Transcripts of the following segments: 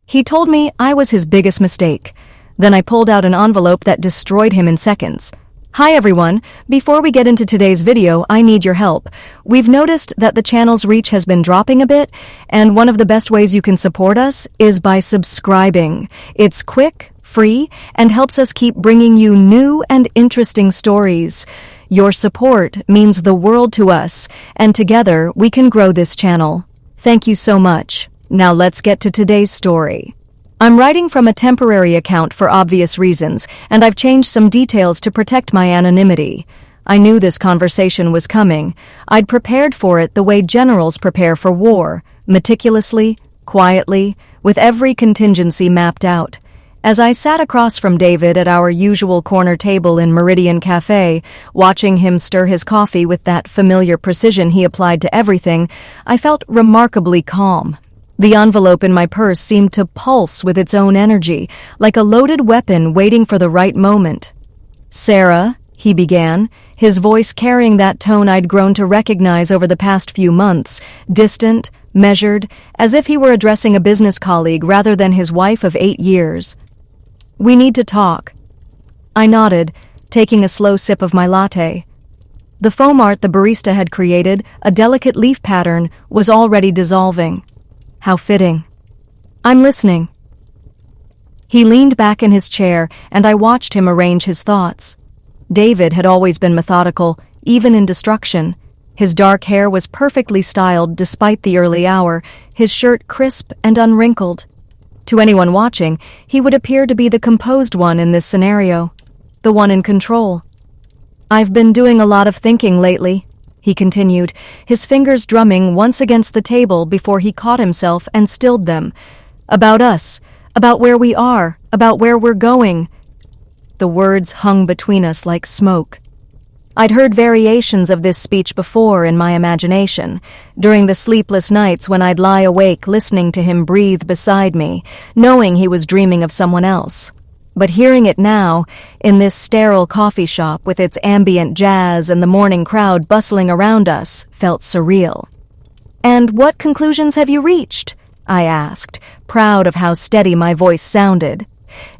He told me I was his biggest mistake. Then I pulled out an envelope that destroyed him in seconds. Hi everyone, before we get into today's video, I need your help. We've noticed that the channel's reach has been dropping a bit, and one of the best ways you can support us is by subscribing. It's quick, free, and helps us keep bringing you new and interesting stories. Your support means the world to us, and together we can grow this channel. Thank you so much. Now let's get to today's story. I'm writing from a temporary account for obvious reasons, and I've changed some details to protect my anonymity. I knew this conversation was coming. I'd prepared for it the way generals prepare for war, meticulously, quietly, with every contingency mapped out. As I sat across from David at our usual corner table in Meridian Cafe, watching him stir his coffee with that familiar precision he applied to everything, I felt remarkably calm. The envelope in my purse seemed to pulse with its own energy, like a loaded weapon waiting for the right moment. "Sarah," he began, his voice carrying that tone I'd grown to recognize over the past few months, distant, measured, as if he were addressing a business colleague rather than his wife of 8 years. "We need to talk." I nodded, taking a slow sip of my latte. The foam art the barista had created, a delicate leaf pattern, was already dissolving. How fitting. "I'm listening." He leaned back in his chair, and I watched him arrange his thoughts. David had always been methodical, even in destruction. His dark hair was perfectly styled despite the early hour, his shirt crisp and unwrinkled. To anyone watching, he would appear to be the composed one in this scenario, the one in control. "I've been doing a lot of thinking lately," he continued, his fingers drumming once against the table before he caught himself and stilled them. "About us, about where we are, about where we're going." The words hung between us like smoke. I'd heard variations of this speech before in my imagination, during the sleepless nights when I'd lie awake listening to him breathe beside me, knowing he was dreaming of someone else. But hearing it now, in this sterile coffee shop with its ambient jazz and the morning crowd bustling around us, felt surreal. "And what conclusions have you reached?" I asked, proud of how steady my voice sounded.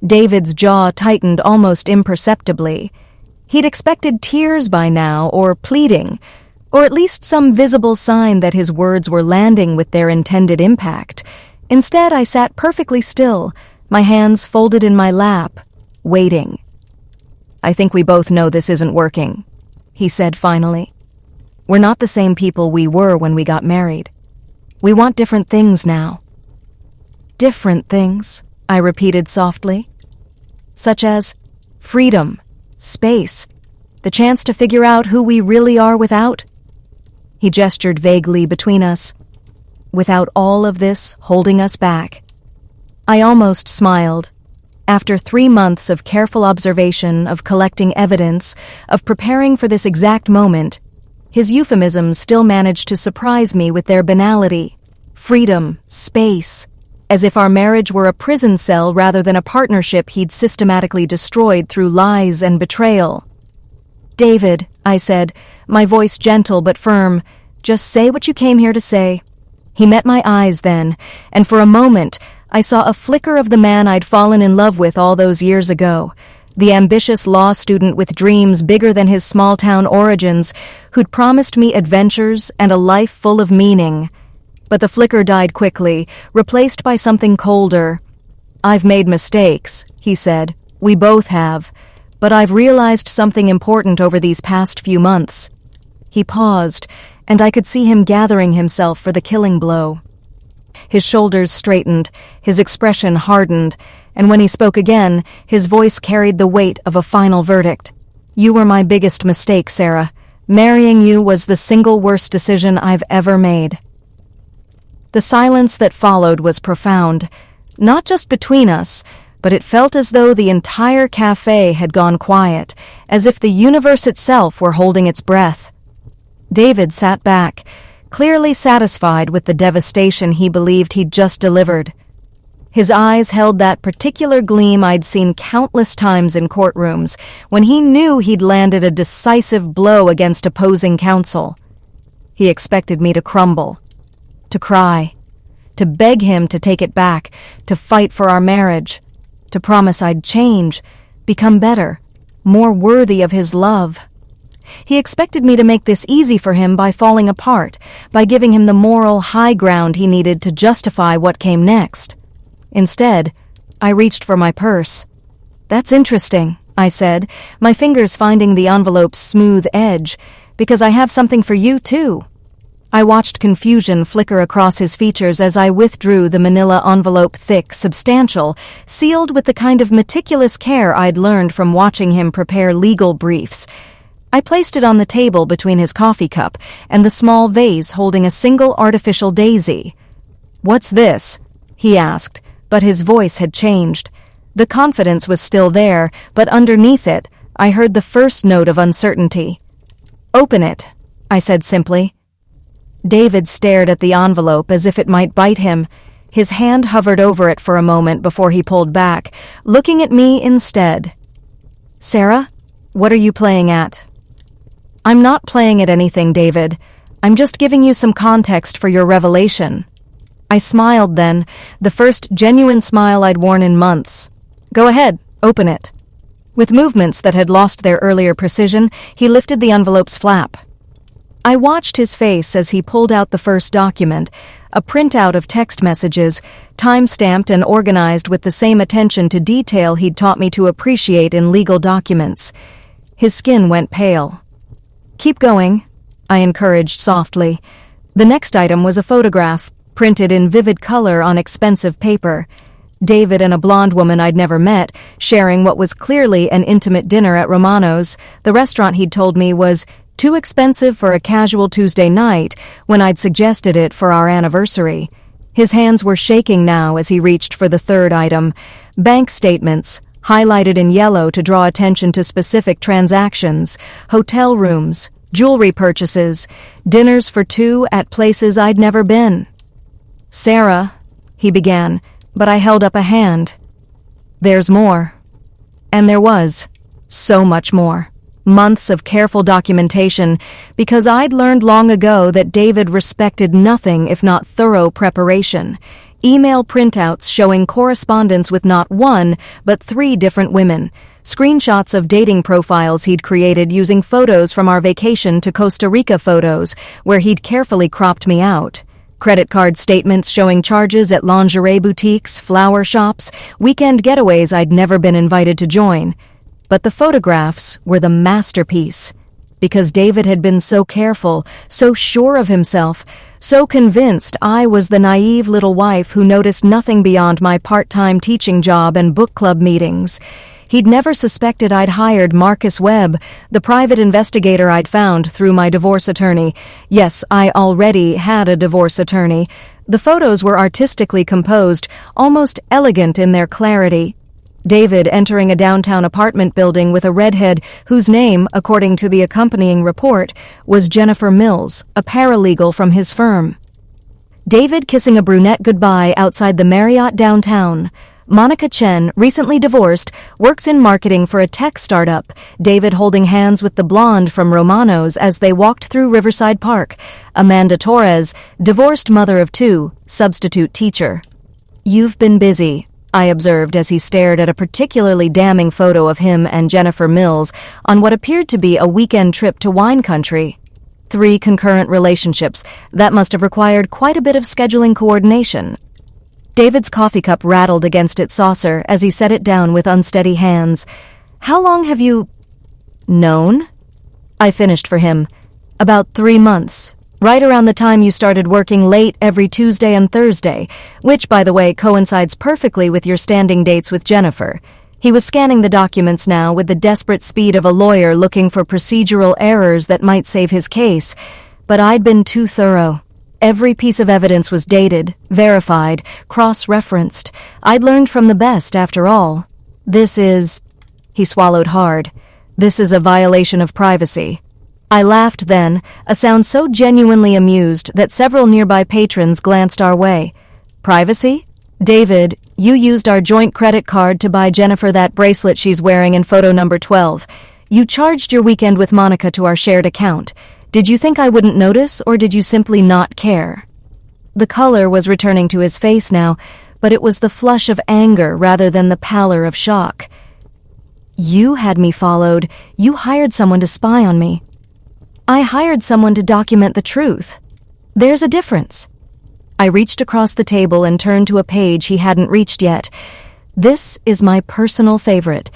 David's jaw tightened almost imperceptibly. He'd expected tears by now, or pleading, or at least some visible sign that his words were landing with their intended impact. Instead, I sat perfectly still, my hands folded in my lap, waiting. "I think we both know this isn't working," he said finally. "We're not the same people we were when we got married. We want different things now." "Different things," I repeated softly. "Such as freedom, space, the chance to figure out who we really are without?" He gestured vaguely between us. "Without all of this holding us back." I almost smiled. After 3 months of careful observation, of collecting evidence, of preparing for this exact moment, his euphemisms still managed to surprise me with their banality. Freedom, space, as if our marriage were a prison cell rather than a partnership he'd systematically destroyed through lies and betrayal. "David," I said, my voice gentle but firm, "just say what you came here to say." He met my eyes then, and for a moment, I saw a flicker of the man I'd fallen in love with all those years ago, the ambitious law student with dreams bigger than his small-town origins, who'd promised me adventures and a life full of meaning. But the flicker died quickly, replaced by something colder. "I've made mistakes," he said. "We both have. But I've realized something important over these past few months." He paused, and I could see him gathering himself for the killing blow. His shoulders straightened, his expression hardened, and when he spoke again, his voice carried the weight of a final verdict. "You were my biggest mistake, Sarah. Marrying you was the single worst decision I've ever made." The silence that followed was profound, not just between us, but it felt as though the entire cafe had gone quiet, as if the universe itself were holding its breath. David sat back, clearly satisfied with the devastation he believed he'd just delivered. His eyes held that particular gleam I'd seen countless times in courtrooms, when he knew he'd landed a decisive blow against opposing counsel. He expected me to crumble, to cry, to beg him to take it back, to fight for our marriage, to promise I'd change, become better, more worthy of his love. He expected me to make this easy for him by falling apart, by giving him the moral high ground he needed to justify what came next. Instead, I reached for my purse. "That's interesting," I said, my fingers finding the envelope's smooth edge, "because I have something for you, too." I watched confusion flicker across his features as I withdrew the manila envelope, thick, substantial, sealed with the kind of meticulous care I'd learned from watching him prepare legal briefs. I placed it on the table between his coffee cup and the small vase holding a single artificial daisy. "What's this?" he asked, but his voice had changed. The confidence was still there, but underneath it, I heard the first note of uncertainty. "Open it," I said simply. David stared at the envelope as if it might bite him. His hand hovered over it for a moment before he pulled back, looking at me instead. "Sarah, what are you playing at?" "I'm not playing at anything, David. I'm just giving you some context for your revelation." I smiled then, the first genuine smile I'd worn in months. "Go ahead, open it." With movements that had lost their earlier precision, he lifted the envelope's flap. I watched his face as he pulled out the first document, a printout of text messages, time-stamped and organized with the same attention to detail he'd taught me to appreciate in legal documents. His skin went pale. "Keep going," I encouraged softly. The next item was a photograph, printed in vivid color on expensive paper. David and a blonde woman I'd never met, sharing what was clearly an intimate dinner at Romano's. The restaurant he'd told me was too expensive for a casual Tuesday night when I'd suggested it for our anniversary. His hands were shaking now as he reached for the third item. Bank statements, highlighted in yellow to draw attention to specific transactions, hotel rooms, jewelry purchases, dinners for two at places I'd never been. "Sarah," he began, but I held up a hand. "There's more." And there was. So much more. Months of careful documentation, because I'd learned long ago that David respected nothing if not thorough preparation. Email printouts showing correspondence with not one, but 3 different women. Screenshots of dating profiles he'd created using photos from our vacation to Costa Rica photos, where he'd carefully cropped me out. Credit card statements showing charges at lingerie boutiques, flower shops, weekend getaways I'd never been invited to join. But the photographs were the masterpiece. Because David had been so careful, so sure of himself, so convinced I was the naive little wife who noticed nothing beyond my part-time teaching job and book club meetings. He'd never suspected I'd hired Marcus Webb, the private investigator I'd found through my divorce attorney. Yes, I already had a divorce attorney. The photos were artistically composed, almost elegant in their clarity. David entering a downtown apartment building with a redhead whose name, according to the accompanying report, was Jennifer Mills, a paralegal from his firm. David kissing a brunette goodbye outside the Marriott downtown. Monica Chen, recently divorced, works in marketing for a tech startup. David holding hands with the blonde from Romano's as they walked through Riverside Park. Amanda Torres, divorced mother of 2, substitute teacher. "You've been busy," I observed as he stared at a particularly damning photo of him and Jennifer Mills on what appeared to be a weekend trip to wine country. 3 concurrent relationships. That must have required quite a bit of scheduling coordination. David's coffee cup rattled against its saucer as he set it down with unsteady hands. "How long have you known?" I finished for him. "About 3 months. Right around the time you started working late every Tuesday and Thursday, which, by the way, coincides perfectly with your standing dates with Jennifer." He was scanning the documents now with the desperate speed of a lawyer looking for procedural errors that might save his case, but I'd been too thorough. Every piece of evidence was dated, verified, cross-referenced. I'd learned from the best, after all. "This is—" he swallowed hard. "This is a violation of privacy." I laughed then, a sound so genuinely amused that several nearby patrons glanced our way. "Privacy? David, you used our joint credit card to buy Jennifer that bracelet she's wearing in photo number 12. You charged your weekend with Monica to our shared account. Did you think I wouldn't notice, or did you simply not care?" The color was returning to his face now, but it was the flush of anger rather than the pallor of shock. You had me followed. You hired someone to spy on me. I hired someone to document the truth. There's a difference. I reached across the table and turned to a page he hadn't reached yet. This is my personal favorite.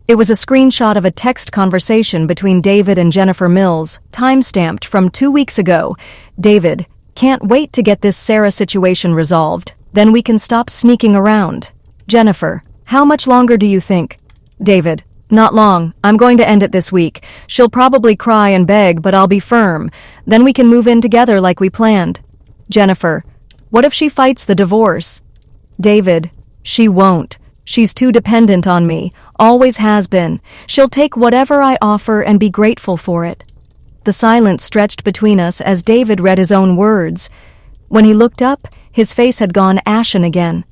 It was a screenshot of a text conversation between David and Jennifer Mills, time-stamped from 2 weeks ago. David, can't wait to get this Sarah situation resolved. Then we can stop sneaking around. Jennifer, how much longer do you think? David, not long. I'm going to end it this week. She'll probably cry and beg, but I'll be firm. Then we can move in together like we planned. Jennifer, what if she fights the divorce? David, she won't. She's too dependent on me, always has been. She'll take whatever I offer and be grateful for it. The silence stretched between us as David read his own words. When he looked up, his face had gone ashen again.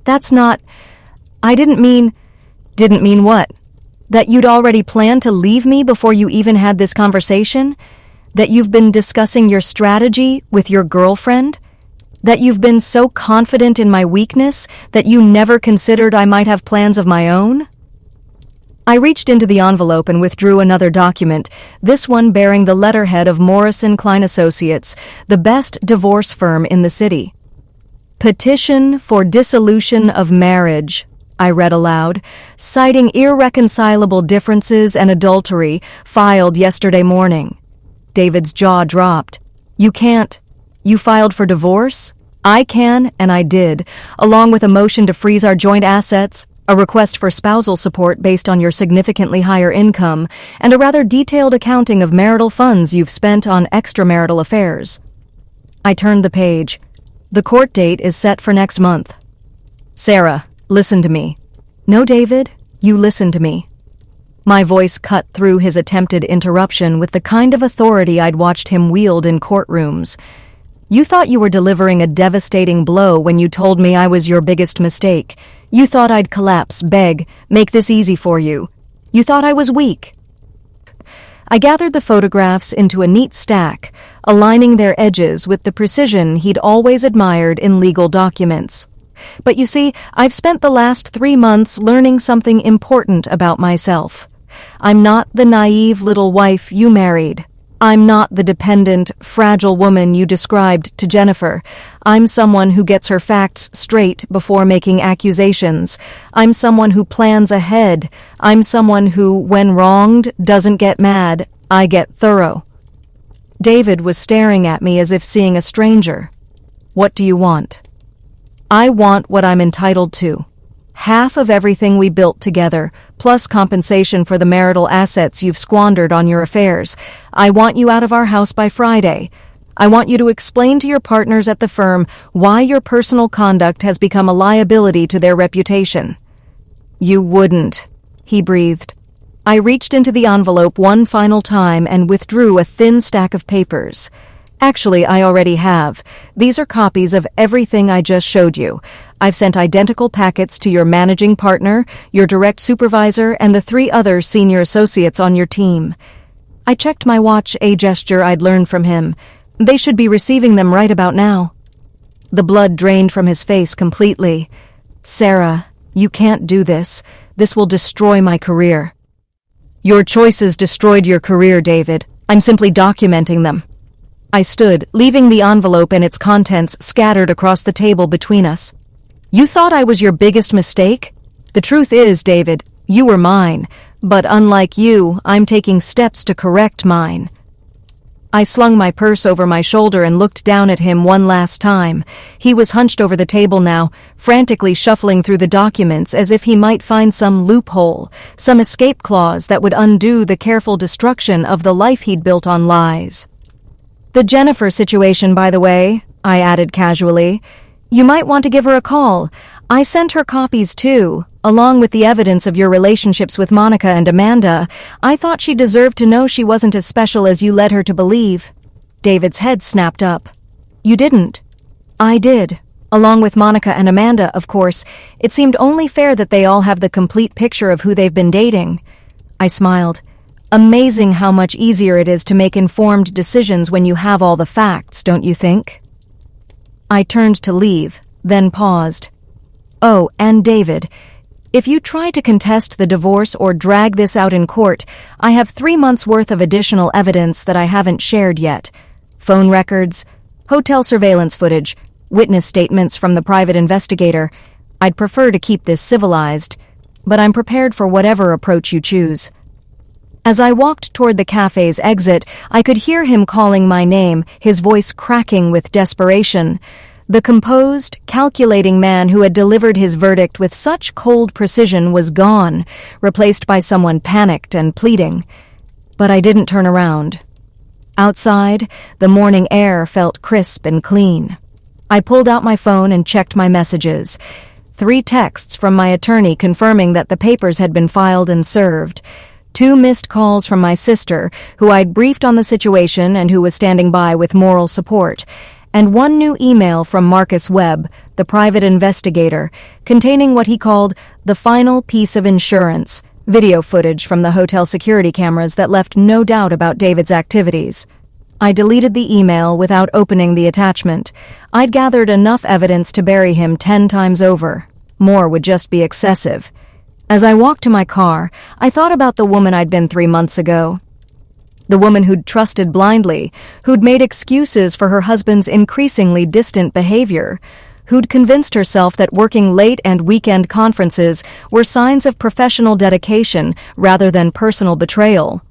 That's not... I didn't mean... Didn't mean what? That you'd already planned to leave me before you even had this conversation? That you've been discussing your strategy with your girlfriend? That you've been so confident in my weakness that you never considered I might have plans of my own? I reached into the envelope and withdrew another document, this one bearing the letterhead of Morrison Klein Associates, the best divorce firm in the city. Petition for dissolution of marriage, I read aloud, citing irreconcilable differences and adultery, filed yesterday morning. David's jaw dropped. You can't. You filed for divorce? I can, and I did, along with a motion to freeze our joint assets, a request for spousal support based on your significantly higher income, and a rather detailed accounting of marital funds you've spent on extramarital affairs. I turned the page. The court date is set for next month. Sarah, listen to me. No, David, you listen to me. My voice cut through his attempted interruption with the kind of authority I'd watched him wield in courtrooms. You thought you were delivering a devastating blow when you told me I was your biggest mistake. You thought I'd collapse, beg, make this easy for you. You thought I was weak. I gathered the photographs into a neat stack, aligning their edges with the precision he'd always admired in legal documents. But you see, I've spent the last 3 months learning something important about myself. I'm not the naive little wife you married. I'm not the dependent, fragile woman you described to Jennifer. I'm someone who gets her facts straight before making accusations. I'm someone who plans ahead. I'm someone who, when wronged, doesn't get mad. I get thorough. David was staring at me as if seeing a stranger. What do you want? I want what I'm entitled to. Half of everything we built together, plus compensation for the marital assets you've squandered on your affairs. I want you out of our house by Friday. I want you to explain to your partners at the firm why your personal conduct has become a liability to their reputation. You wouldn't, he breathed. I reached into the envelope one final time and withdrew a thin stack of papers. Actually, I already have. These are copies of everything I just showed you. I've sent identical packets to your managing partner, your direct supervisor, and the 3 other senior associates on your team. I checked my watch, a gesture I'd learned from him. They should be receiving them right about now. The blood drained from his face completely. Sarah, you can't do this. This will destroy my career. Your choices destroyed your career, David. I'm simply documenting them. I stood, leaving the envelope and its contents scattered across the table between us. You thought I was your biggest mistake? The truth is, David, you were mine, but unlike you, I'm taking steps to correct mine. I slung my purse over my shoulder and looked down at him one last time. He was hunched over the table now, frantically shuffling through the documents as if he might find some loophole, some escape clause that would undo the careful destruction of the life he'd built on lies. The Jennifer situation, by the way, I added casually. You might want to give her a call. I sent her copies too, along with the evidence of your relationships with Monica and Amanda. I thought she deserved to know she wasn't as special as you led her to believe. David's head snapped up. You didn't. I did. Along with Monica and Amanda, of course. It seemed only fair that they all have the complete picture of who they've been dating. I smiled. Amazing how much easier it is to make informed decisions when you have all the facts, don't you think? I turned to leave, then paused. Oh, and David, if you try to contest the divorce or drag this out in court, I have 3 months' worth of additional evidence that I haven't shared yet. Phone records, hotel surveillance footage, witness statements from the private investigator. I'd prefer to keep this civilized, but I'm prepared for whatever approach you choose. As I walked toward the cafe's exit, I could hear him calling my name, his voice cracking with desperation. The composed, calculating man who had delivered his verdict with such cold precision was gone, replaced by someone panicked and pleading. But I didn't turn around. Outside, the morning air felt crisp and clean. I pulled out my phone and checked my messages. 3 texts from my attorney confirming that the papers had been filed and served. 2 missed calls from my sister, who I'd briefed on the situation and who was standing by with moral support. And 1 new email from Marcus Webb, the private investigator, containing what he called the final piece of insurance, video footage from the hotel security cameras that left no doubt about David's activities. I deleted the email without opening the attachment. I'd gathered enough evidence to bury him 10 times over. More would just be excessive. As I walked to my car, I thought about the woman I'd been 3 months ago. The woman who'd trusted blindly, who'd made excuses for her husband's increasingly distant behavior, who'd convinced herself that working late and weekend conferences were signs of professional dedication rather than personal betrayal.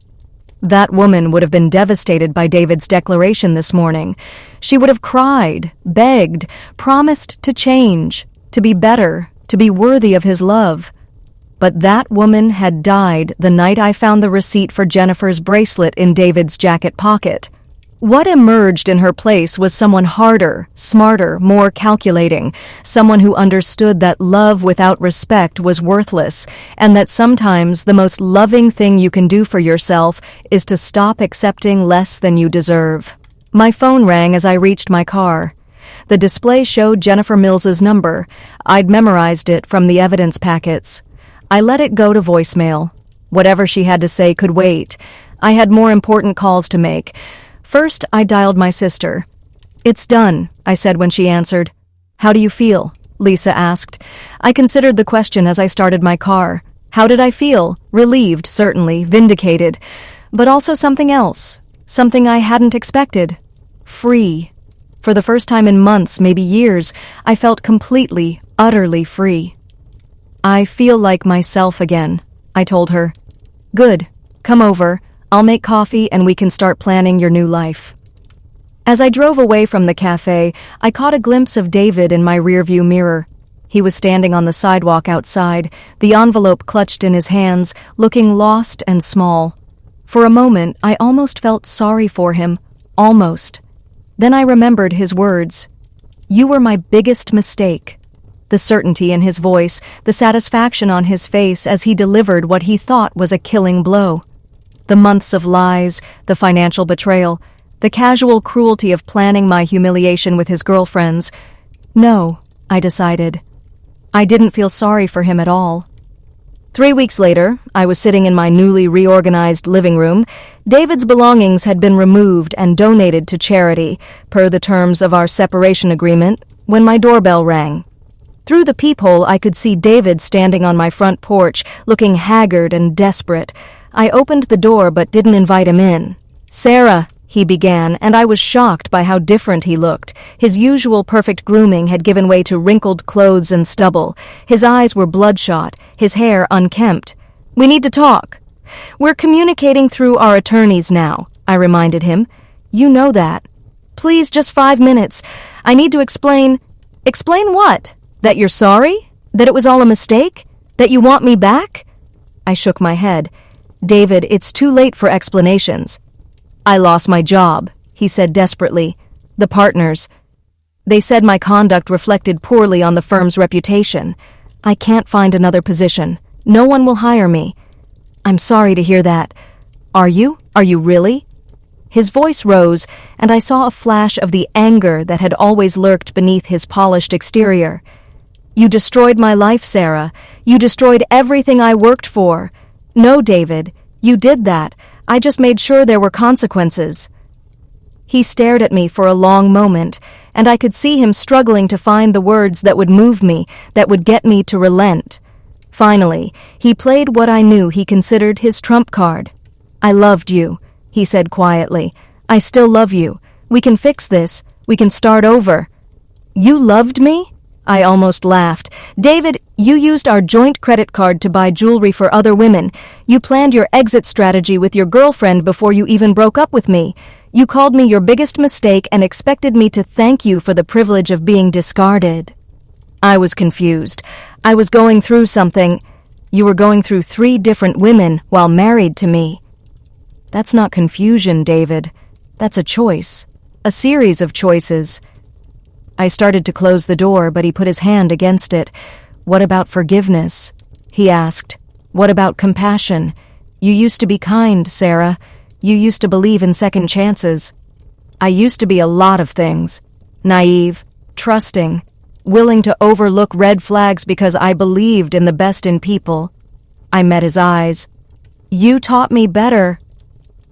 That woman would have been devastated by David's declaration this morning. She would have cried, begged, promised to change, to be better, to be worthy of his love. But that woman had died the night I found the receipt for Jennifer's bracelet in David's jacket pocket. What emerged in her place was someone harder, smarter, more calculating, someone who understood that love without respect was worthless, and that sometimes the most loving thing you can do for yourself is to stop accepting less than you deserve. My phone rang as I reached my car. The display showed Jennifer Mills's number. I'd memorized it from the evidence packets. I let it go to voicemail. Whatever she had to say could wait. I had more important calls to make. First, I dialed my sister. "It's done," I said when she answered. "How do you feel?" Lisa asked. I considered the question as I started my car. How did I feel? Relieved, certainly, vindicated. But also something else. Something I hadn't expected. Free. For the first time in months, maybe years, I felt completely, utterly free. "I feel like myself again," I told her. "Good. Come over. I'll make coffee and we can start planning your new life." As I drove away from the cafe, I caught a glimpse of David in my rearview mirror. He was standing on the sidewalk outside, the envelope clutched in his hands, looking lost and small. For a moment, I almost felt sorry for him. Almost. Then I remembered his words. "You were my biggest mistake." The certainty in his voice, the satisfaction on his face as he delivered what he thought was a killing blow. The months of lies, the financial betrayal, the casual cruelty of planning my humiliation with his girlfriends. No, I decided. I didn't feel sorry for him at all. 3 weeks later, I was sitting in my newly reorganized living room. David's belongings had been removed and donated to charity, per the terms of our separation agreement, when my doorbell rang. Through the peephole, I could see David standing on my front porch, looking haggard and desperate. I opened the door but didn't invite him in. "Sarah," he began, and I was shocked by how different he looked. His usual perfect grooming had given way to wrinkled clothes and stubble. His eyes were bloodshot, his hair unkempt. "We need to talk." "We're communicating through our attorneys now," I reminded him. "You know that." "Please, just 5 minutes. I need to explain." "Explain what? That you're sorry? That it was all a mistake? That you want me back?" I shook my head. "David, it's too late for explanations." "I lost my job," he said desperately. "The partners. They said my conduct reflected poorly on the firm's reputation. I can't find another position. No one will hire me." "I'm sorry to hear that." "Are you? Are you really?" His voice rose, and I saw a flash of the anger that had always lurked beneath his polished exterior. "You destroyed my life, Sarah. You destroyed everything I worked for." "No, David, you did that. I just made sure there were consequences." He stared at me for a long moment, and I could see him struggling to find the words that would move me, that would get me to relent. Finally, he played what I knew he considered his trump card. "I loved you," he said quietly. "I still love you. We can fix this. We can start over." "You loved me?" I almost laughed. "David, you used our joint credit card to buy jewelry for other women. You planned your exit strategy with your girlfriend before you even broke up with me. You called me your biggest mistake and expected me to thank you for the privilege of being discarded." I was confused. I was going through something. "You were going through 3 different women while married to me." "That's not confusion, David. That's a choice. A series of choices." I started to close the door, but he put his hand against it. "What about forgiveness?" he asked. "What about compassion? You used to be kind, Sarah. You used to believe in second chances." "I used to be a lot of things. Naive, trusting, willing to overlook red flags because I believed in the best in people." I met his eyes. "You taught me better."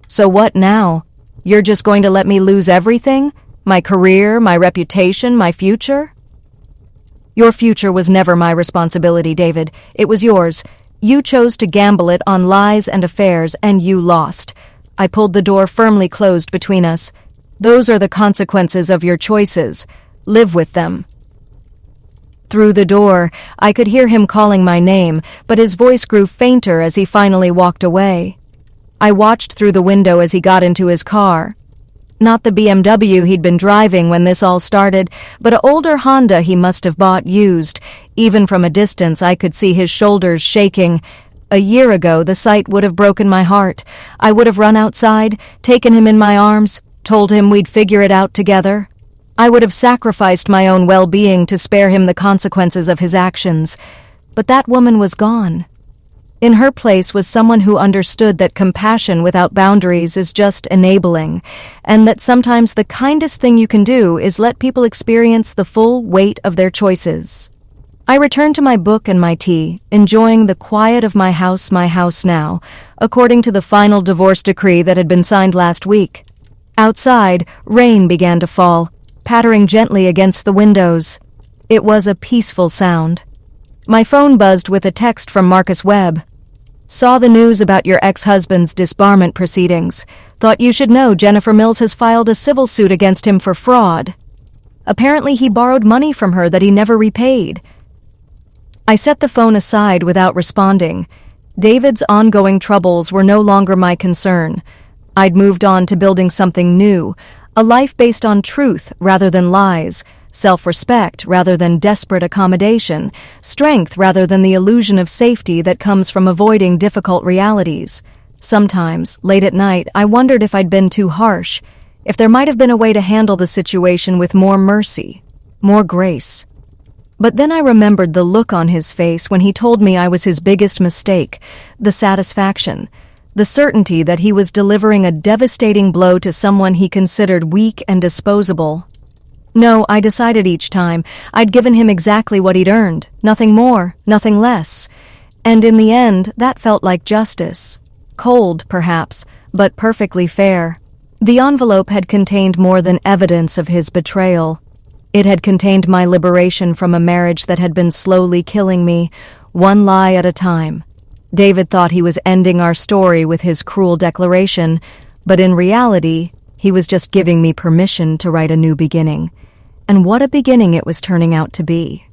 "So what now? You're just going to let me lose everything? My career, my reputation, my future?" "Your future was never my responsibility, David. It was yours. You chose to gamble it on lies and affairs, and you lost." I pulled the door firmly closed between us. "Those are the consequences of your choices. Live with them." Through the door, I could hear him calling my name, but his voice grew fainter as he finally walked away. I watched through the window as he got into his car. Not the BMW he'd been driving when this all started, but an older Honda he must have bought used. Even from a distance, I could see his shoulders shaking. A year ago, the sight would have broken my heart. I would have run outside, taken him in my arms, told him we'd figure it out together. I would have sacrificed my own well-being to spare him the consequences of his actions. But that woman was gone. In her place was someone who understood that compassion without boundaries is just enabling, and that sometimes the kindest thing you can do is let people experience the full weight of their choices. I returned to my book and my tea, enjoying the quiet of my house now, according to the final divorce decree that had been signed last week. Outside, rain began to fall, pattering gently against the windows. It was a peaceful sound. My phone buzzed with a text from Marcus Webb. "Saw the news about your ex-husband's disbarment proceedings. Thought you should know Jennifer Mills has filed a civil suit against him for fraud. Apparently he borrowed money from her that he never repaid." I set the phone aside without responding. David's ongoing troubles were no longer my concern. I'd moved on to building something new, a life based on truth rather than lies, self-respect rather than desperate accommodation, strength rather than the illusion of safety that comes from avoiding difficult realities. Sometimes, late at night, I wondered if I'd been too harsh, if there might have been a way to handle the situation with more mercy, more grace. But then I remembered the look on his face when he told me I was his biggest mistake, the satisfaction, the certainty that he was delivering a devastating blow to someone he considered weak and disposable. No, I decided each time I'd given him exactly what he'd earned, nothing more, nothing less. And in the end, that felt like justice. Cold, perhaps, but perfectly fair. The envelope had contained more than evidence of his betrayal. It had contained my liberation from a marriage that had been slowly killing me, one lie at a time. David thought he was ending our story with his cruel declaration, but in reality, he was just giving me permission to write a new beginning. And what a beginning it was turning out to be.